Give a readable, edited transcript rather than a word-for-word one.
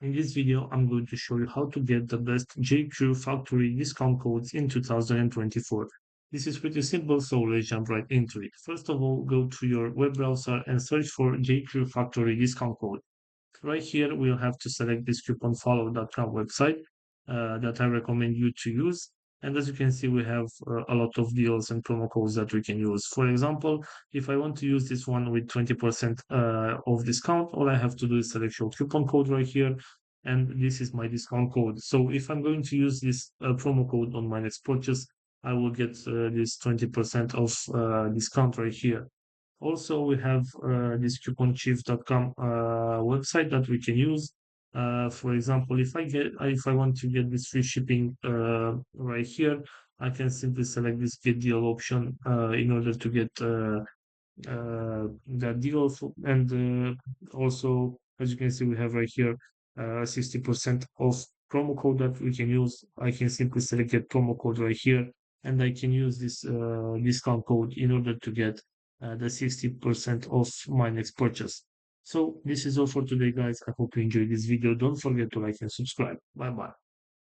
In this video, I'm going to show you how to get the best JQ factory discount codes in 2024. This is pretty simple, so let's jump right into it. First of all, go to your web browser and search for JQ factory discount code. Right here, we'll have to select this couponfollow.com website that I recommend you to use. And as you can see, we have a lot of deals and promo codes that we can use. For example, if I want to use this one with 20% of discount, all I have to do is select your coupon code right here. And this is my discount code. So if I'm going to use this promo code on my next purchase, I will get this 20% of discount right here. Also, we have this couponchief.com website that we can use. For example, if I want to get this free shipping right here, I can simply select this get deal option in order to get that deal. And also, as you can see, we have right here 60% off promo code that we can use. I can simply select get promo code right here, and I can use this discount code in order to get the 60% off my next purchase. So this is all for today, guys. I hope you enjoyed this video. Don't forget to like and subscribe. Bye bye.